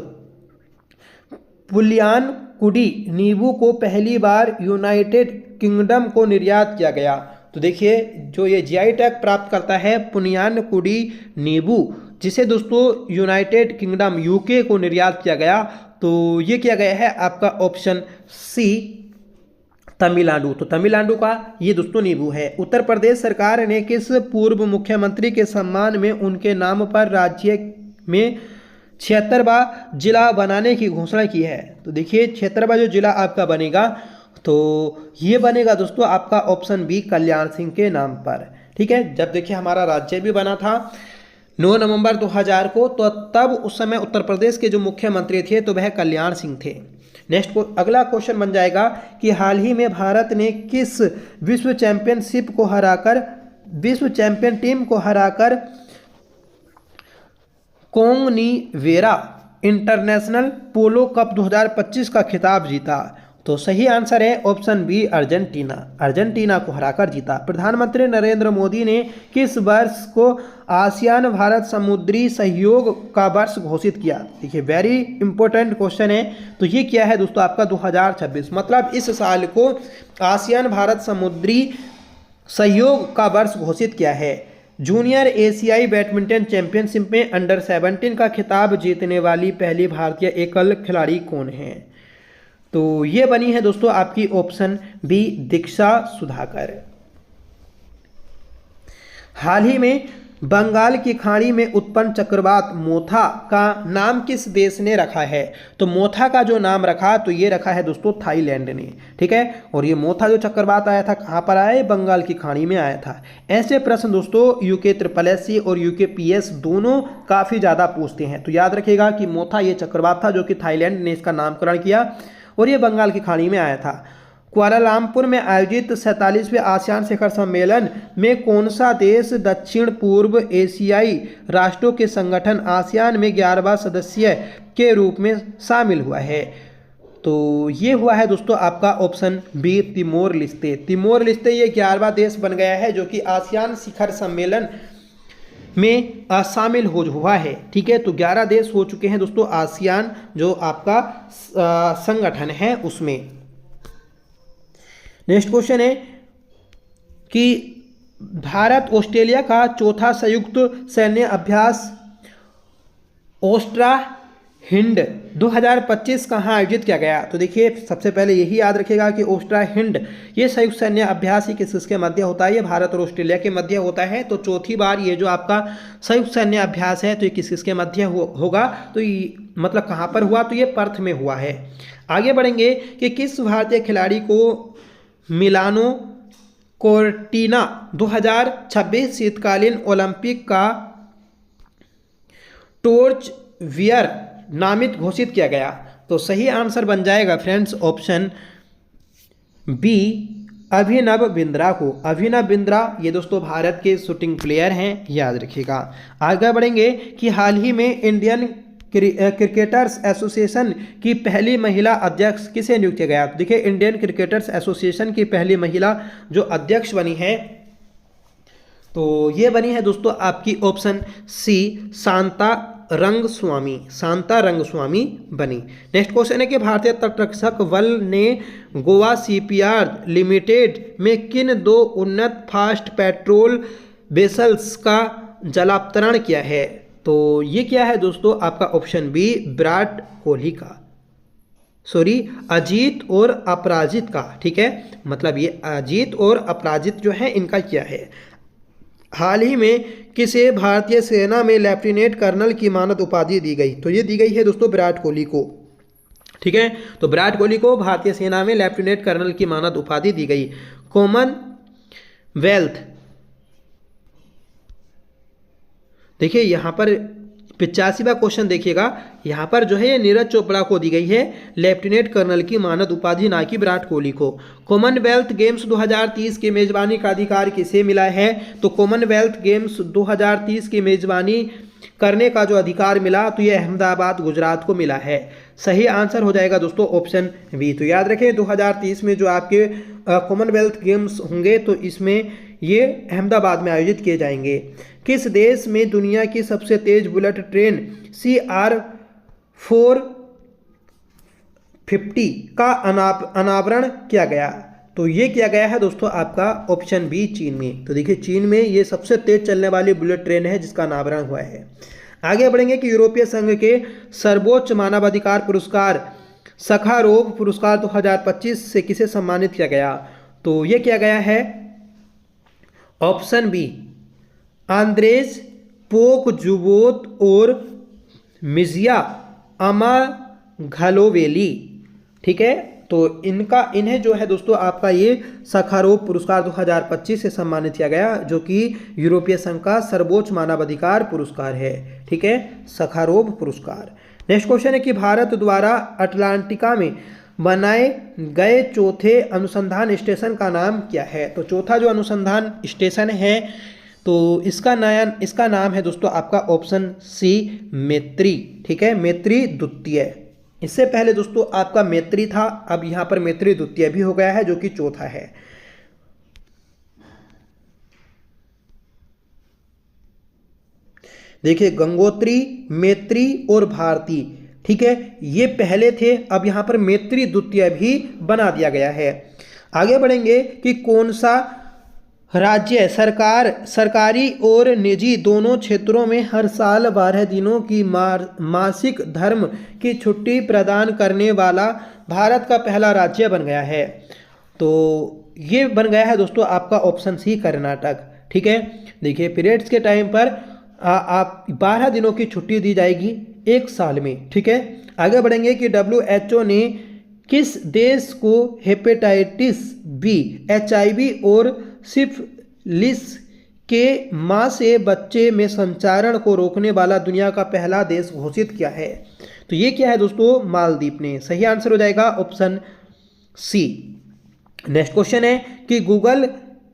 पुलियान कुडी नींबू को पहली बार यूनाइटेड किंगडम को निर्यात किया गया। तो देखिए जो ये GI टैग प्राप्त करता है पुलियान कुडी नींबू, जिसे दोस्तों यूनाइटेड किंगडम यूके को निर्यात किया गया, तो ये किया गया है आपका ऑप्शन सी तमिलनाडु। तो तमिलनाडु का ये दोस्तों नींबू है। उत्तर प्रदेश सरकार ने किस पूर्व मुख्यमंत्री के सम्मान में उनके नाम पर राज्य में 76वां जिला बनाने की घोषणा की है? तो देखिए 76वां जो जिला आपका बनेगा तो ये बनेगा दोस्तों आपका ऑप्शन बी कल्याण सिंह के नाम पर। ठीक है, जब देखिए हमारा राज्य भी बना था 9 नवंबर 2000 को, तो तब उस समय उत्तर प्रदेश के जो मुख्यमंत्री थे तो वह कल्याण सिंह थे। नेक्स्ट को अगला क्वेश्चन बन जाएगा कि हाल ही में भारत ने किस विश्व चैंपियन टीम को हराकर कोंगनीवेरा इंटरनेशनल पोलो कप 2025 का खिताब जीता? तो सही आंसर है ऑप्शन बी अर्जेंटीना को हराकर जीता। प्रधानमंत्री नरेंद्र मोदी ने किस वर्ष को आसियान भारत समुद्री सहयोग का वर्ष घोषित किया? देखिए वेरी इंपॉर्टेंट क्वेश्चन है। तो ये क्या है दोस्तों आपका 2026, मतलब इस साल को आसियान भारत समुद्री सहयोग का वर्ष घोषित किया है। जूनियर एशियाई बैडमिंटन चैंपियनशिप में अंडर 17 का खिताब जीतने वाली पहली भारतीय एकल खिलाड़ी कौन है? तो ये बनी है दोस्तों आपकी ऑप्शन बी दीक्षा सुधाकर। हाल ही में बंगाल की खाड़ी में उत्पन्न चक्रवात मोथा का नाम किस देश ने रखा है? तो मोथा का जो नाम रखा तो ये रखा है दोस्तों थाईलैंड ने। ठीक है, और ये मोथा जो चक्रवात आया था कहाँ पर आया? बंगाल की खाड़ी में आया था। ऐसे प्रश्न दोस्तों यूके SSC और यूके PS दोनों काफ़ी ज़्यादा पूछते हैं। तो याद रखिएगा कि मोथा ये चक्रवात था जो कि थाईलैंड ने इसका नामकरण किया और ये बंगाल की खाड़ी में आया था। कुआलालंपुर में आयोजित 47वें आसियान शिखर सम्मेलन में कौन सा देश दक्षिण पूर्व एशियाई राष्ट्रों के संगठन आसियान में 11वां सदस्य के रूप में शामिल हुआ है? तो ये हुआ है दोस्तों आपका ऑप्शन बी तिमोर लिस्ते ये 11वां देश बन गया है जो कि आसियान शिखर सम्मेलन में शामिल हुआ है। ठीक है, तो 11 देश हो चुके हैं दोस्तों आसियान जो आपका संगठन है उसमें। नेक्स्ट क्वेश्चन है कि भारत ऑस्ट्रेलिया का चौथा संयुक्त सैन्य अभ्यास ओस्ट्रा हिंड 2025 कहाँ आयोजित किया गया? तो देखिए सबसे पहले यही याद रखिएगा कि ओस्ट्रा हिंड ये संयुक्त सैन्य अभ्यास ही किसके मध्य होता है? ये भारत और ऑस्ट्रेलिया के मध्य होता है। तो चौथी बार ये जो आपका संयुक्त सैन्य अभ्यास है तो ये किसके मध्य होगा? तो ये मतलब कहाँ पर हुआ? तो ये पर्थ में हुआ है। आगे बढ़ेंगे कि किस भारतीय खिलाड़ी को मिलानो कोर्टिना 2026 शीतकालीन ओलंपिक का टॉर्च वियर नामित घोषित किया गया? तो सही आंसर बन जाएगा friends option B Abhinav Bindra को। अभिनव बिंद्रा ये दोस्तों भारत के शूटिंग प्लेयर हैं, याद रखिएगा। आगे बढ़ेंगे कि हाल ही में इंडियन क्रिकेटर्स एसोसिएशन की पहली महिला अध्यक्ष किसे नियुक्त किया गया? तो देखिए इंडियन क्रिकेटर्स एसोसिएशन की पहली महिला जो अध्यक्ष बनी है तो ये बनी है दोस्तों आपकी ऑप्शन सी शांता रंगस्वामी बनी। नेक्स्ट क्वेश्चन है कि भारतीय तटरक्षक बल ने गोवा शिपयार्ड लिमिटेड में किन 2 उन्नत फास्ट पेट्रोल वेसल्स का जलावतरण किया है? तो ये क्या है दोस्तों आपका ऑप्शन बी विराट कोहली का, अजीत और अपराजित का। ठीक है, मतलब ये अजीत और अपराजित जो है इनका क्या है। हाल ही में किसे भारतीय सेना में लेफ्टिनेंट कर्नल की मानद उपाधि दी गई? तो ये दी गई है दोस्तों विराट कोहली को। ठीक है, तो विराट कोहली को भारतीय सेना में लेफ्टिनेंट कर्नल की मानद उपाधि दी गई। कॉमनवेल्थ देखिए यहाँ पर 85वां क्वेश्चन देखिएगा, यहाँ पर जो है ये नीरज चोपड़ा को दी गई है लेफ्टिनेंट कर्नल की मानद उपाधि, ना कि विराट कोहली को। कॉमनवेल्थ गेम्स 2030 की मेजबानी का अधिकार किसे मिला है? तो कॉमनवेल्थ गेम्स 2030 की मेजबानी करने का जो अधिकार मिला तो ये अहमदाबाद गुजरात को मिला है। सही आंसर हो जाएगा दोस्तों ऑप्शन बी। तो याद रखें 2030 में जो आपके कॉमनवेल्थ गेम्स होंगे तो इसमें ये अहमदाबाद में आयोजित किए जाएंगे। किस देश में दुनिया की सबसे तेज बुलेट ट्रेन CR450 का अनावरण किया गया? तो ये किया गया है दोस्तों आपका ऑप्शन बी चीन में। तो देखिए चीन में ये सबसे तेज चलने वाली बुलेट ट्रेन है जिसका अनावरण हुआ है। आगे बढ़ेंगे कि यूरोपीय संघ के सर्वोच्च मानवाधिकार पुरस्कार सखारोव पुरस्कार 2025 से किसे सम्मानित किया गया? तो ये किया गया है ऑप्शन बी आंद्रेज पोकजुबोत और मिजिया अमाघलोवेली। ठीक है, तो इन्हें जो है दोस्तों आपका ये सखारोव पुरस्कार 2025 से सम्मानित किया गया, जो कि यूरोपीय संघ का सर्वोच्च मानवाधिकार पुरस्कार है। ठीक है, सखारोव पुरस्कार। नेक्स्ट क्वेश्चन है कि भारत द्वारा अटलांटिका में बनाए गए चौथे अनुसंधान स्टेशन का नाम क्या है? तो चौथा जो अनुसंधान स्टेशन है तो इसका नाम है दोस्तों आपका ऑप्शन सी मैत्री। ठीक है, मैत्री द्वितीय। इससे पहले दोस्तों आपका मैत्री था, अब यहां पर मैत्री द्वितीय भी हो गया है, जो कि चौथा है। देखिए गंगोत्री, मैत्री और भारती, ठीक है, ये पहले थे, अब यहां पर मैत्री द्वितीय भी बना दिया गया है। आगे बढ़ेंगे कि कौन सा राज्य सरकारी और निजी दोनों क्षेत्रों में हर साल 12 दिनों की मासिक धर्म की छुट्टी प्रदान करने वाला भारत का पहला राज्य बन गया है? तो ये बन गया है दोस्तों आपका ऑप्शन सी कर्नाटक। ठीक है, देखिए पीरियड्स के टाइम पर आप 12 दिनों की छुट्टी दी जाएगी एक साल में। ठीक है, आगे बढ़ेंगे कि WHO ने किस देश को हेपेटाइटिस बी, HIV और सिफिलिस के मां से बच्चे में संचारण को रोकने वाला दुनिया का पहला देश घोषित किया है? तो ये क्या है दोस्तों? मालदीव ने। सही आंसर हो जाएगा ऑप्शन सी। नेक्स्ट क्वेश्चन है कि गूगल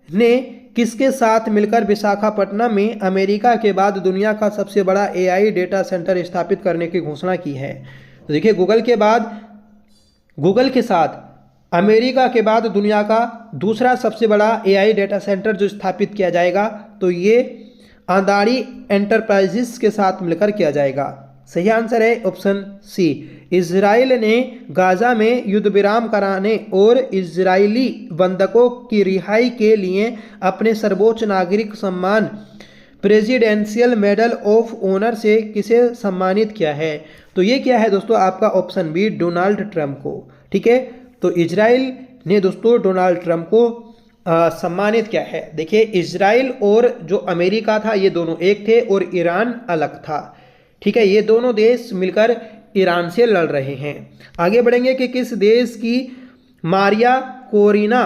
ने किसके साथ मिलकर विशाखापट्टनम में अमेरिका के बाद दुनिया का सबसे बड़ा AI डेटा सेंटर स्थापित करने की घोषणा की है? तो देखिए गूगल के साथ अमेरिका के बाद दुनिया का दूसरा सबसे बड़ा AI डेटा सेंटर जो स्थापित किया जाएगा, तो ये अदानी एंटरप्राइजेस के साथ मिलकर किया जाएगा। सही आंसर है ऑप्शन सी। इजराइल ने गाजा में युद्ध विराम कराने और इजरायली बंधकों की रिहाई के लिए अपने सर्वोच्च नागरिक सम्मान प्रेसिडेंशियल मेडल ऑफ ऑनर से किसे सम्मानित किया है? तो ये क्या है दोस्तों आपका ऑप्शन बी डोनाल्ड ट्रंप को। ठीक है, तो इजराइल ने दोस्तों डोनाल्ड ट्रंप को सम्मानित किया है। देखिए इजराइल और जो अमेरिका था ये दोनों एक थे और ईरान अलग था। ठीक है, ये दोनों देश मिलकर ईरान से लड़ रहे हैं। आगे बढ़ेंगे कि किस देश की मारिया कोरिना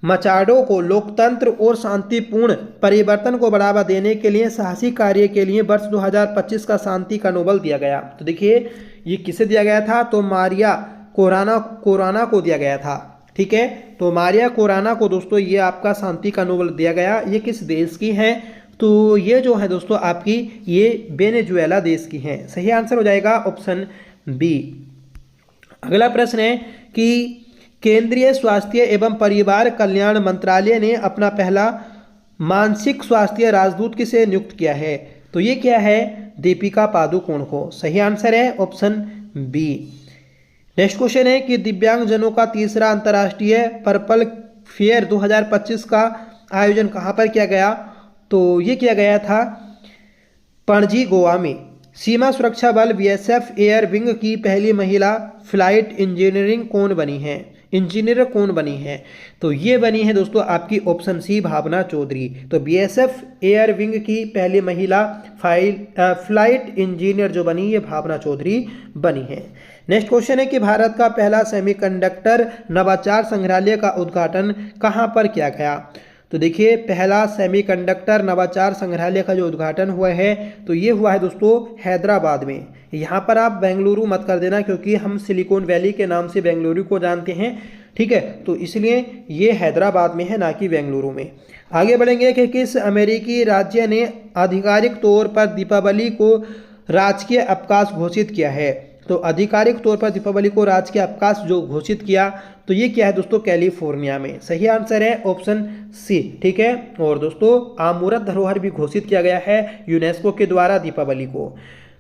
मचाडो को लोकतंत्र और शांतिपूर्ण परिवर्तन को बढ़ावा देने के लिए साहसी कार्य के लिए वर्ष 2025 का शांति का नोबेल दिया गया? तो देखिए ये किसे दिया गया था? तो मारिया कोराना को दिया गया था। ठीक है, तो मारिया कोराना को दोस्तों ये आपका शांति का नोबेल दिया गया। ये किस देश की है? तो ये जो है दोस्तों आपकी ये वेनेजुएला देश की हैं। सही आंसर हो जाएगा ऑप्शन बी। अगला प्रश्न है कि केंद्रीय स्वास्थ्य एवं परिवार कल्याण मंत्रालय ने अपना पहला मानसिक स्वास्थ्य राजदूत किसे नियुक्त किया है? तो ये क्या है? दीपिका पादुकोण को। सही आंसर है ऑप्शन बी। नेक्स्ट क्वेश्चन है कि दिव्यांगजनों का तीसरा अंतर्राष्ट्रीय पर्पल फेयर 2025 का आयोजन कहाँ पर किया गया? तो ये किया गया था पणजी गोवा में। सीमा सुरक्षा बल BSF एयर विंग की पहली महिला फ्लाइट इंजीनियर कौन बनी है? तो ये बनी है दोस्तों आपकी ऑप्शन सी भावना चौधरी। तो BSF एयर विंग की पहली महिला फ्लाइट इंजीनियर जो बनी ये भावना चौधरी बनी है। नेक्स्ट क्वेश्चन है कि भारत का पहला सेमीकंडक्टर नवाचार संग्रहालय का उद्घाटन कहाँ पर किया गया? तो देखिए पहला सेमीकंडक्टर नवाचार संग्रहालय का जो उद्घाटन हुआ है तो ये हुआ है दोस्तों हैदराबाद में। यहाँ पर आप बेंगलुरु मत कर देना क्योंकि हम सिलिकॉन वैली के नाम से बेंगलुरु को जानते हैं। ठीक है, तो इसलिए ये हैदराबाद में है ना कि बेंगलुरु में। आगे बढ़ेंगे कि किस अमेरिकी राज्य ने आधिकारिक तौर पर दीपावली को राजकीय अवकाश घोषित किया है? तो आधिकारिक तौर पर दीपावली को राजकीय अवकाश जो घोषित किया तो ये क्या है दोस्तों? कैलिफोर्निया में। सही आंसर है ऑप्शन सी। ठीक है, और दोस्तों अमूर्त धरोहर भी घोषित किया गया है यूनेस्को के द्वारा दीपावली को।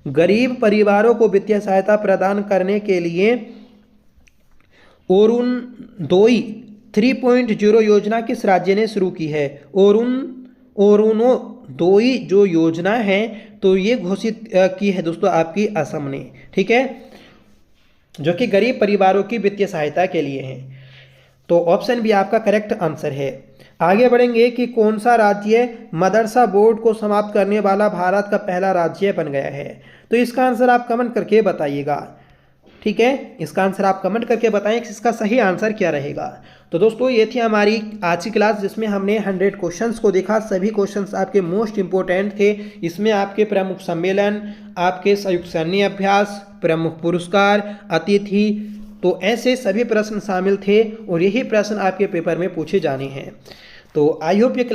गरीब परिवारों को वित्तीय सहायता प्रदान करने के लिए अरुणोदय 3.0 योजना किस राज्य ने शुरू की है? अरुणोदय दो ही जो योजना है तो ये घोषित की है दोस्तों आपकी असम ने, ठीक है, जो कि गरीब परिवारों की वित्तीय सहायता के लिए है। तो ऑप्शन बी आपका करेक्ट आंसर है। आगे बढ़ेंगे कि कौन सा राज्य मदरसा बोर्ड को समाप्त करने वाला भारत का पहला राज्य बन गया है। तो इसका आंसर आप कमेंट करके बताइएगा, ठीक है, इसका आंसर आप कमेंट करके बताएं कि इसका सही आंसर क्या रहेगा। तो दोस्तों ये थी हमारी आज की क्लास जिसमें हमने 100 क्वेश्चंस को देखा। सभी क्वेश्चंस आपके मोस्ट इंपोर्टेंट थे। इसमें आपके प्रमुख सम्मेलन, आपके संयुक्त सैन्य अभ्यास, प्रमुख पुरस्कार, अतिथि, तो ऐसे सभी प्रश्न शामिल थे और यही प्रश्न आपके पेपर में पूछे जाने हैं। तो आई होप ये क्लास